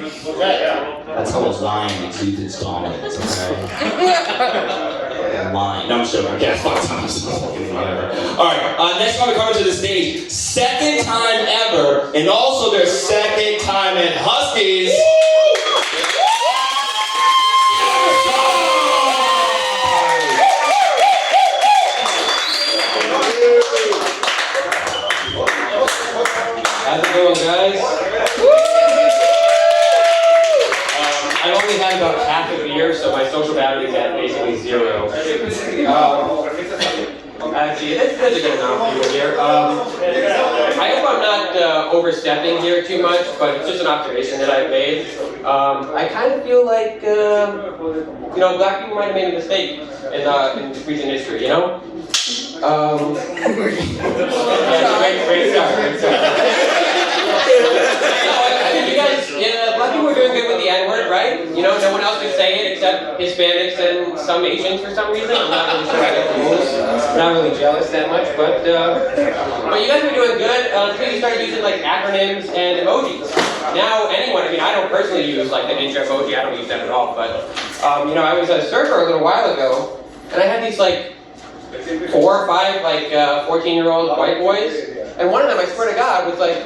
That's how a lion exudes its dominance, okay? Lion. No, I'm joking. Okay, whatever. Alright, next time we come to the stage, second time ever, and also their second time at Huskies. How's it going, guys? I only had about half a beer, so my social battery is at basically 0. Actually, it's a good amount of people here. I hope I'm not overstepping here too much, but it's just an observation that I've made. I kind of feel like, black people might have made a mistake in recent history, you know? Great start. Black people were doing good with the N-word, right? No one else could say it except Hispanics and some Asians for some reason. I'm not really sure I get the rules. I'm not really jealous that much, but you guys were doing good until you started using like acronyms and emojis. Now anyone, I don't personally use like the ninja emoji, I don't use that at all, but I was a surfer a little while ago, and I had these like 4 or 5 like 14-year-old white boys. And one of them, I swear to God, was like,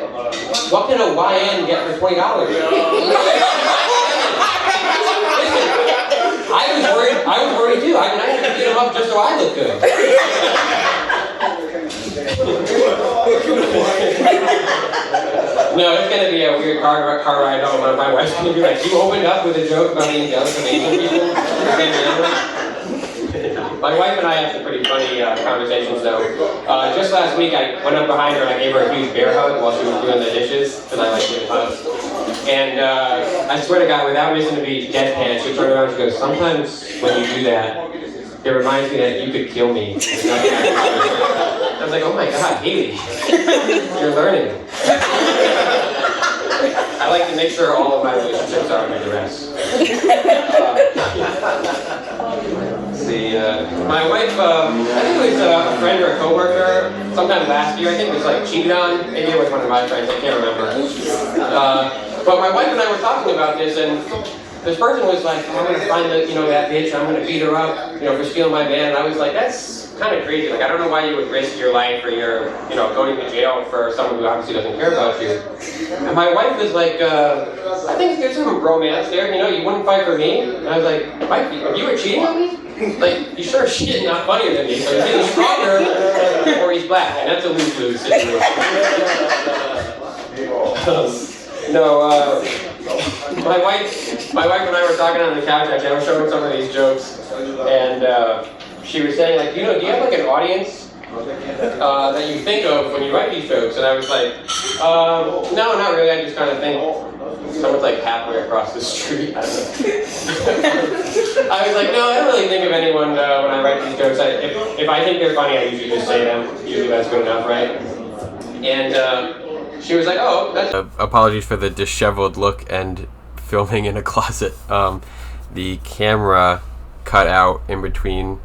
what can a YN get for $20? Listen, I was worried too. I had to beat him up just so I look good. No, it's going to be a weird car ride home. My wife's going to be like, you opened up with a joke about being jealous of Asian people? My wife and I have some pretty funny conversations though. Just last week I went up behind her and I gave her a huge bear hug while she was doing the dishes, because I like giving hugs. And I swear to God, without missing to be deadpan, she turned around and she goes, sometimes when you do that, it reminds me that you could kill me. I was like, oh my God, Haley, you're learning. I like to make sure all of my relationships are under duress. My wife, I think it was a friend or a coworker, sometime last year, I think it was like cheated on. Maybe it was one of my friends, I can't remember. But my wife and I were talking about this, and this person was like, I'm going to find that bitch, I'm going to beat her up, for stealing my van. And I was like, that's kind of crazy. Like, I don't know why you would risk your life or your, going to jail for someone who obviously doesn't care about you. And my wife was like, I think there's some romance there, you wouldn't fight for me. And I was like, Mike, you were cheating on me? Like, you sure as shit not funnier than me, so he's either stronger or he's black, and that's a lose-lose situation. My wife and I were talking on the couch, actually, I was showing some of these jokes, and she was saying, like, do you have like an audience that you think of when you write these jokes? And I was like, no, not really, I just kind of think someone's like halfway across the street. I don't know. I was like, no, I don't really think of anyone when I write these jokes. If I think they're funny, I usually just say them. Usually that's good enough, right? And she was like, oh, that's... Apologies for the disheveled look and filming in a closet. The camera cut out in between,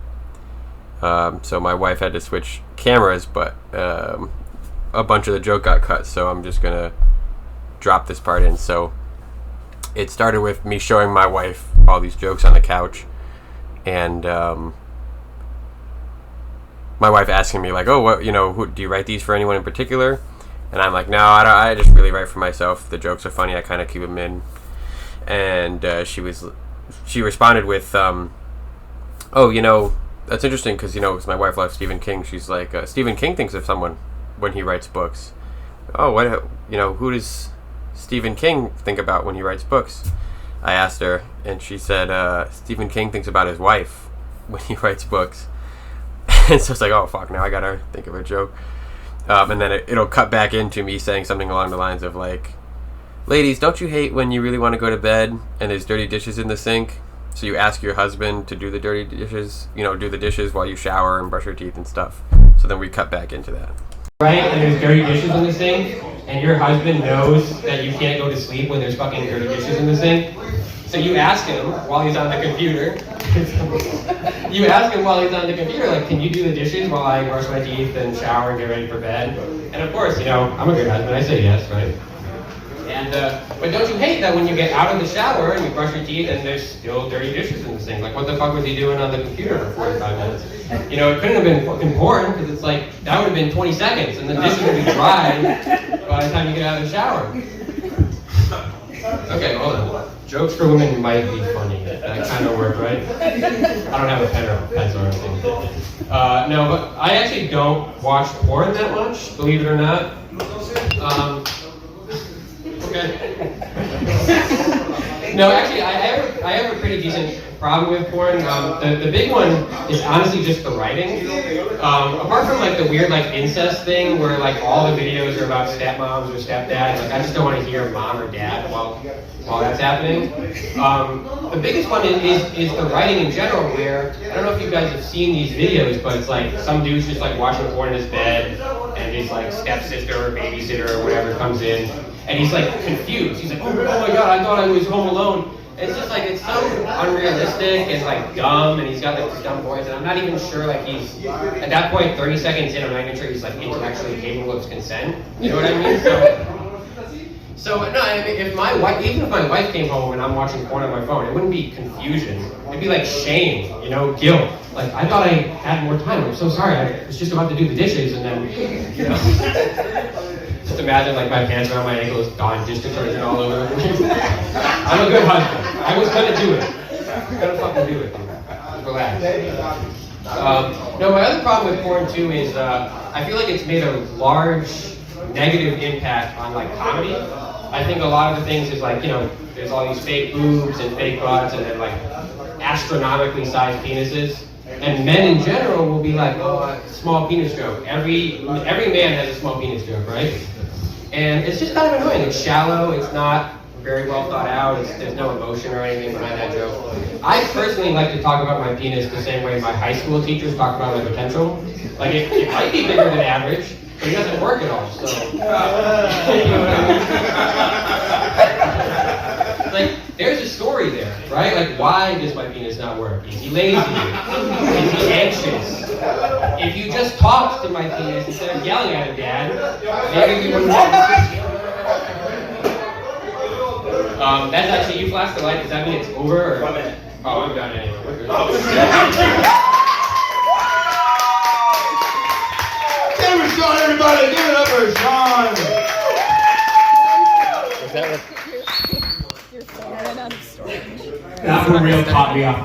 so my wife had to switch cameras, but a bunch of the joke got cut, so I'm just gonna drop this part in. So it started with me showing my wife all these jokes on the couch, and my wife asking me like, oh, what, who, do you write these for anyone in particular? And I'm like, no, I just really write for myself. The jokes are funny, I kind of keep them in. And she responded with, oh, that's interesting, because my wife loves Stephen King. She's like, Stephen King thinks of someone when he writes books. Oh, what, who does Stephen King think about when he writes books? I asked her, and she said, Stephen King thinks about his wife when he writes books. And so it's like, oh fuck, now I gotta think of a joke. And then it'll cut back into me saying something along the lines of like, ladies, don't you hate when you really want to go to bed and there's dirty dishes in the sink? So you ask your husband to do the dirty dishes, do the dishes while you shower and brush your teeth and stuff. So then we cut back into that. Right, and there's dirty dishes in the sink, and your husband knows that you can't go to sleep when there's fucking dirty dishes in the sink. So you ask him while he's on the computer, like, can you do the dishes while I brush my teeth and shower and get ready for bed? And of course, I'm a good husband, I say yes, right? And but don't you hate that when you get out of the shower and you brush your teeth and there's still dirty dishes in the sink? Like, what the fuck was he doing on the computer for 45 minutes? You know, it couldn't have been fucking porn, because it's like, that would have been 20 seconds, and the dishes would be dry by the time you get out of the shower. Okay, hold on. Jokes for women might be funny. That kind of worked, right? I don't have a pen or a pencil or anything. No, but I actually don't watch porn that much, believe it or not. Okay. No, actually, I have a pretty decent problem with porn. The big one is honestly just the writing. Apart from like the weird like incest thing where like all the videos are about stepmoms or stepdads, like I just don't want to hear mom or dad while that's happening. The biggest one is the writing in general, where I don't know if you guys have seen these videos, but it's like some dude's just like watching porn in his bed, and his like stepsister or babysitter or whatever comes in, and he's like confused. He's like, oh my god, I thought I was home alone. And it's just like, it's so unrealistic and like dumb, and he's got like this dumb voice, and I'm not even sure like he's, at that point 30 seconds in, I'm not even sure he's like intellectually capable of consent. You know what I mean? So no, I mean, even if my wife came home and I'm watching porn on my phone, it wouldn't be confusion. It'd be like shame, you know, guilt. Like, I thought I had more time. I'm so sorry. I was just about to do the dishes, and then, you know. Just imagine like my pants around my ankles, Dawn dish detergent all over. I'm a good husband. I was gonna do it. I'm gonna fucking do it. Relax. No, my other problem with porn too is I feel like it's made a large negative impact on like comedy. I think a lot of the things is like, you know, there's all these fake boobs and fake butts and then like astronomically sized penises. And men in general will be like, oh, small penis joke. Every man has a small penis joke, right? And it's just kind of annoying. It's shallow. It's not very well thought out. There's no emotion or anything behind that joke. I personally like to talk about my penis the same way my high school teachers talk about my potential. Like, it might be bigger than average, but it doesn't work at all. So, you know what I mean? Like, there's a story there, right? Like, why does my penis not work? Is he lazy? Is he anxious? If you just talked to my penis instead of yelling at him, Dad, maybe we wouldn't have this issue. That's actually, you flashed the light. Does that mean it's over? Or? 1 minute. Oh, I'm done anyway. We're good. Give it, Sean, everybody. Give it up for Sean. Is that what? Your phone ran out of storage. That one real caught me off guard.